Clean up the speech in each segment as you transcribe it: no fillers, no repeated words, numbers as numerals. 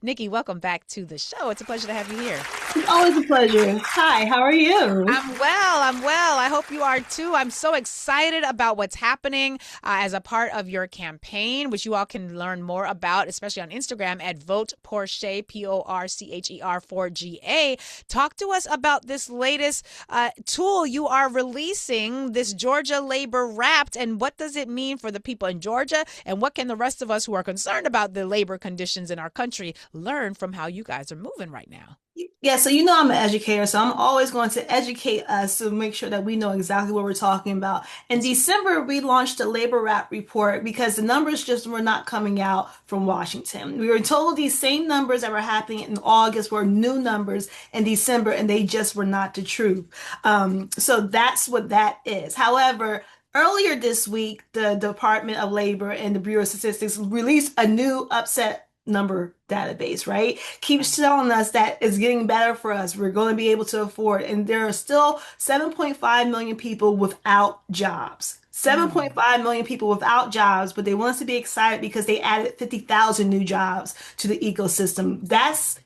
Nikki, welcome back to the show. It's a pleasure to have you here. It's always a pleasure. Hi, how are you? I'm well. I'm well. I hope you are too. I'm so excited about what's happening as a part of your campaign, which you all can learn more about, especially on Instagram at Vote Porcher, Porcher for GA. Talk to us about this latest tool you are releasing, this Georgia Labor Wrapped, and what does it mean for the people in Georgia, and what can the rest of us who are concerned about the labor conditions in our country learn from how you guys are moving right now? Yeah, so you know I'm an educator, so I'm always going to educate us to make sure that we know exactly what we're talking about. In That's December, we launched a labor wrap report because the numbers just were not coming out from Washington. We were told these same numbers that were happening in August were new numbers in December, and they just were not the truth. So that's what that is. However, earlier this week, the Department of Labor and the Bureau of Statistics released a new upset number database, right? Keeps telling us that it's getting better for us. We're going to be able to afford. And there are still 7.5 million people without jobs. Mm. 7.5 million people without jobs, but they want us to be excited because they added 50,000 new jobs to the ecosystem. That's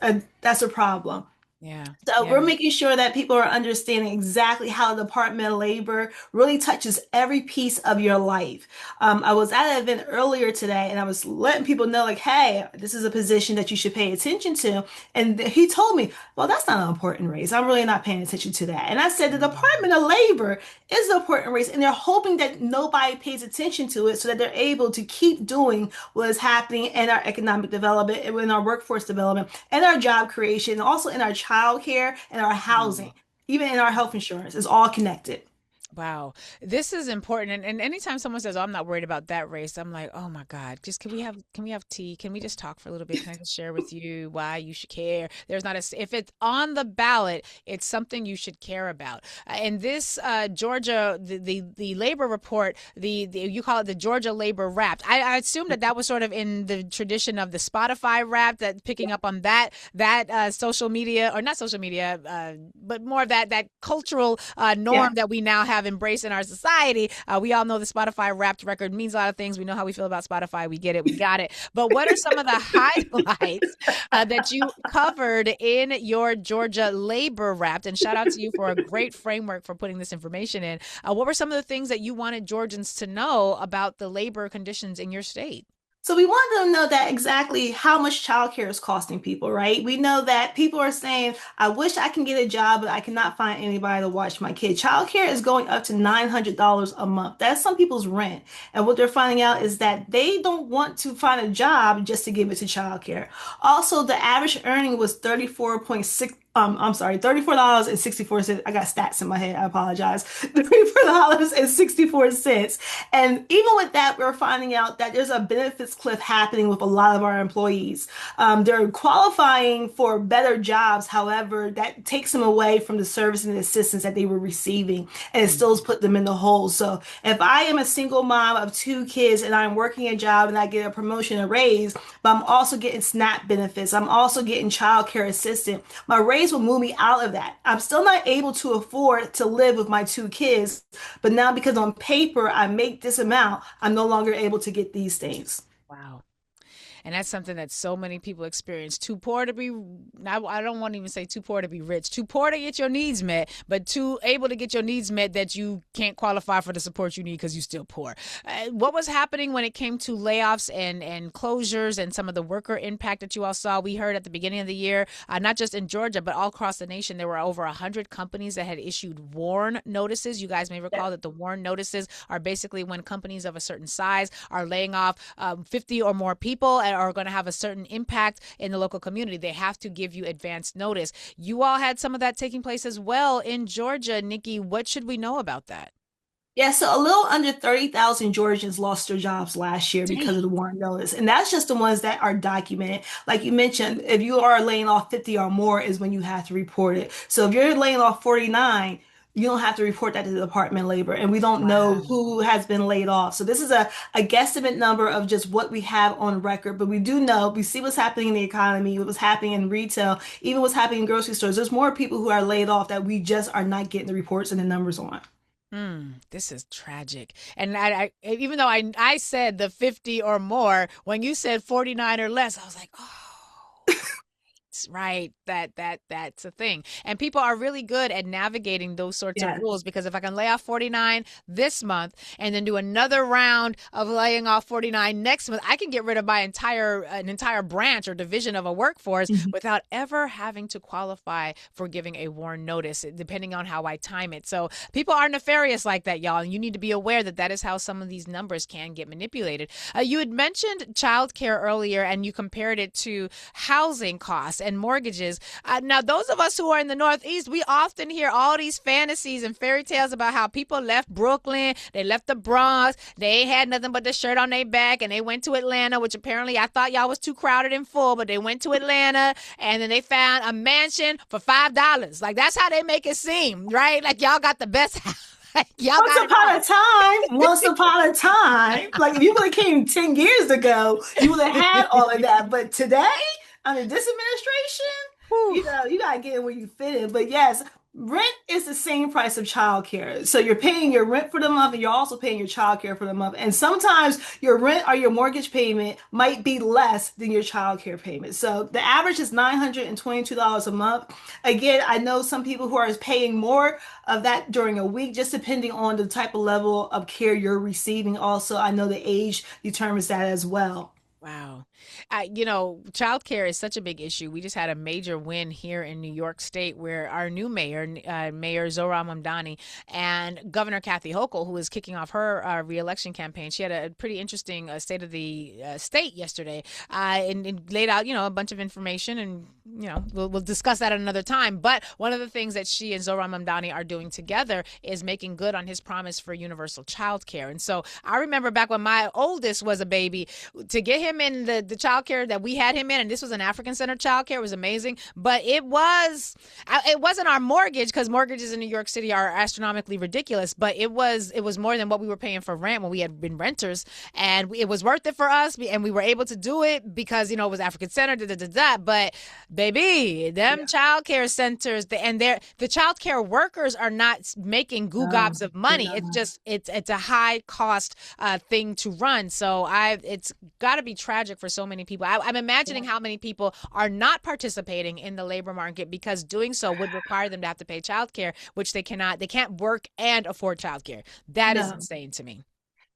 a problem. Yeah. So Yeah. we're making sure that people are understanding exactly how the Department of Labor really touches every piece of your life. I was at an event earlier today and I was letting people know, like, hey, this is a position that you should pay attention to. And he told me, well, that's not an important race. I'm really not paying attention to that. And I said, the Mm. Department of Labor is an important race, and they're hoping that nobody pays attention to it so that they're able to keep doing what is happening in our economic development, and in our workforce development, and our job creation, and also in our child care and our housing, even in our health insurance. It's all connected. Wow, this is important. And anytime someone says, "Oh, I'm not worried about that race," I'm like, "Oh my God, just can we have tea? Can we just talk for a little bit? Can I just share with you why you should care?" There's not a if it's on the ballot, it's something you should care about. And this Georgia, the labor report, the you call it the Georgia Labor Wrapped. I assume that that was sort of in the tradition of the Spotify Wrapped, that picking up on that social media, or not social media, but more of that cultural Yeah. norm that we now have embraced in our society. We all know the Spotify Wrapped record means a lot of things. We know how we feel about Spotify. We get it. We got it. But what are some of the highlights that you covered in your Georgia Labor Wrapped? And shout out to you for a great framework for putting this information in. What were some of the things that you wanted Georgians to know about the labor conditions in your state? So we want them to know that exactly how much childcare is costing people, right? We know that people are saying, I wish I can get a job, but I cannot find anybody to watch my kid. Childcare is going up to $900 a month. That's some people's rent. And what they're finding out is that they don't want to find a job just to give it to childcare. Also, the average earning was 34.6. I'm sorry, $34.64. I got stats in my head. I apologize. $34.64. And even with that, we're finding out that there's a benefits cliff happening with a lot of our employees. They're qualifying for better jobs. However, that takes them away from the service and the assistance that they were receiving, and it still has put them in the hole. So if I am a single mom of two kids and I'm working a job and I get a promotion, a raise, but I'm also getting SNAP benefits, I'm also getting child care assistance, my raise will move me out of that. I'm still not able to afford to live with my two kids, but now because on paper I make this amount, I'm no longer able to get these things. Wow. And that's something that so many people experience. Too poor to be, I don't want to even say too poor to be rich, too poor to get your needs met, but too able to get your needs met that you can't qualify for the support you need because you're still poor. What was happening when it came to layoffs and closures and some of the worker impact that you all saw? We heard at the beginning of the year, not just in Georgia, but all across the nation, there were over 100 companies that had issued warn notices. You guys may recall that the warn notices are basically when companies of a certain size are laying off 50 or more people and are going to have a certain impact in the local community. They have to give you advance notice. You all had some of that taking place as well in Georgia. Nikki, what should we know about that? Yeah, so a little under 30,000 Georgians lost their jobs last year because Dang. of the war notice. And that's just the ones that are documented. Like you mentioned, if you are laying off 50 or more is when you have to report it. So if you're laying off 49, you don't have to report that to the Department of Labor. And we don't know Wow. who has been laid off. So this is a guesstimate number of just what we have on record. But we do know, we see what's happening in the economy, what's happening in retail, even what's happening in grocery stores. There's more people who are laid off that we just are not getting the reports and the numbers on. This is tragic. And even though I said the 50 or more, when you said 49 or less, I was like, oh. Right. That's a thing. And people are really good at navigating those sorts of Yes. rules because if I can lay off 49 this month and then do another round of laying off 49 next month, I can get rid of my entire branch or division of a workforce Mhm. without ever having to qualify for giving a WARN notice, depending on how I time it. So people are nefarious like that, y'all, and you need to be aware that that is how some of these numbers can get manipulated. You had mentioned childcare earlier, and you compared it to housing costs and mortgages. Now, those of us who are in the Northeast, we often hear all these fantasies and fairy tales about how people left Brooklyn, they left the Bronx, they ain't had nothing but the shirt on their back, and they went to Atlanta, which apparently I thought y'all was too crowded and full, but they went to Atlanta, and then they found a mansion for $5. Like, that's how they make it seem, right? Like, y'all got the best house. Y'all Once got it upon all. a time, once upon a time, like if you would have came 10 years ago, you would have had all of that. But today, under this administration, Whew. you gotta get in where you fit in. But yes, rent is the same price of childcare. So you're paying your rent for the month and you're also paying your childcare for the month. And sometimes your rent or your mortgage payment might be less than your childcare payment. So the average is $922 a month. Again, I know some people who are paying more of that during a week, just depending on the type of level of care you're receiving. Also, I know the age determines that as well. Wow. Childcare is such a big issue. We just had a major win here in New York State where our new mayor, Mayor Zohran Mamdani, and Governor Kathy Hochul, who is kicking off her reelection campaign, she had a pretty interesting state of the state yesterday and laid out, a bunch of information. And, we'll discuss that at another time. But one of the things that she and Zohran Mamdani are doing together is making good on his promise for universal childcare. And so I remember back when my oldest was a baby, to get him in the childcare that we had him in, and this was an African centered childcare, was amazing. But it wasn't our mortgage, because mortgages in New York City are astronomically ridiculous. But it was more than what we were paying for rent when we had been renters, and it was worth it for us, and we were able to do it because it was African centered. Da, da, da, da. But baby, them Yeah. childcare centers, the childcare workers are not making goo No, gobs of they're money. It's not. just it's a high cost thing to run. So it's got to be tragic for so many people. I'm imagining Yeah. how many people are not participating in the labor market because doing so would require them to have to pay childcare, which they cannot. They can't work and afford childcare. That is No. insane to me.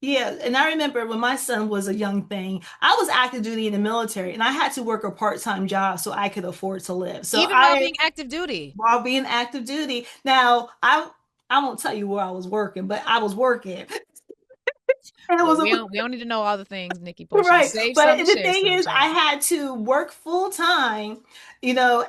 Yeah, and I remember when my son was a young thing, I was active duty in the military and I had to work a part-time job so I could afford to live. So Even while being active duty. while being active duty, now I won't tell you where I was working, but I was working. And it Look, was we don't need to know all the things, Nikki Porcher. right. Save But some, the share thing some, is, I child. had to work full time,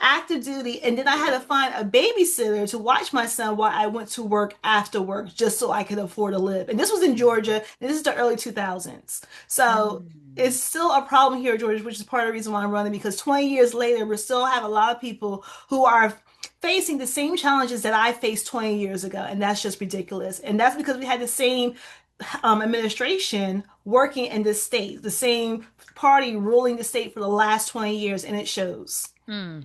active duty, and then I had to find a babysitter to watch my son while I went to work after work just so I could afford to live. And this was in Georgia, and this is the early 2000s. So Mm. it's still a problem here in Georgia, which is part of the reason why I'm running, because 20 years later, we still have a lot of people who are facing the same challenges that I faced 20 years ago. And that's just ridiculous. And that's because we had the same administration working in this state, the same party ruling the state for the last 20 years, and it shows. Hmm.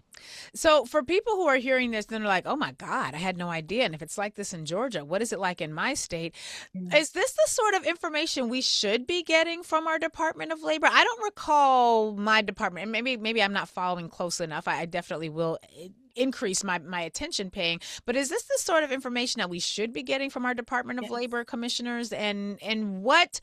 So for people who are hearing this, then they're like, "Oh my God, I had no idea." And if it's like this in Georgia, what is it like in my state? Is this the sort of information we should be getting from our Department of Labor? I don't recall my department, and maybe I'm not following close enough. I definitely will increase my attention paying. But is this the sort of information that we should be getting from our Department of Yes. Labor commissioners? And what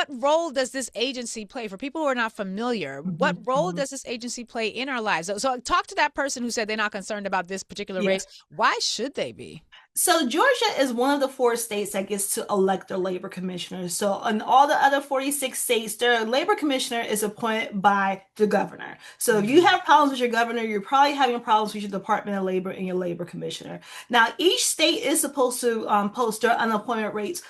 role does this agency play for people who are not familiar? What Mhm, role mhm. does this agency play in our lives? So talk to that person who said they're not concerned about this particular Yeah. race. Why should they be? So Georgia is one of the four states that gets to elect their labor commissioners. So in all the other 46 states, their labor commissioner is appointed by the governor. So if you Mm. have problems with your governor, you're probably having problems with your Department of Labor and your labor commissioner. Now, each state is supposed to post their unemployment rates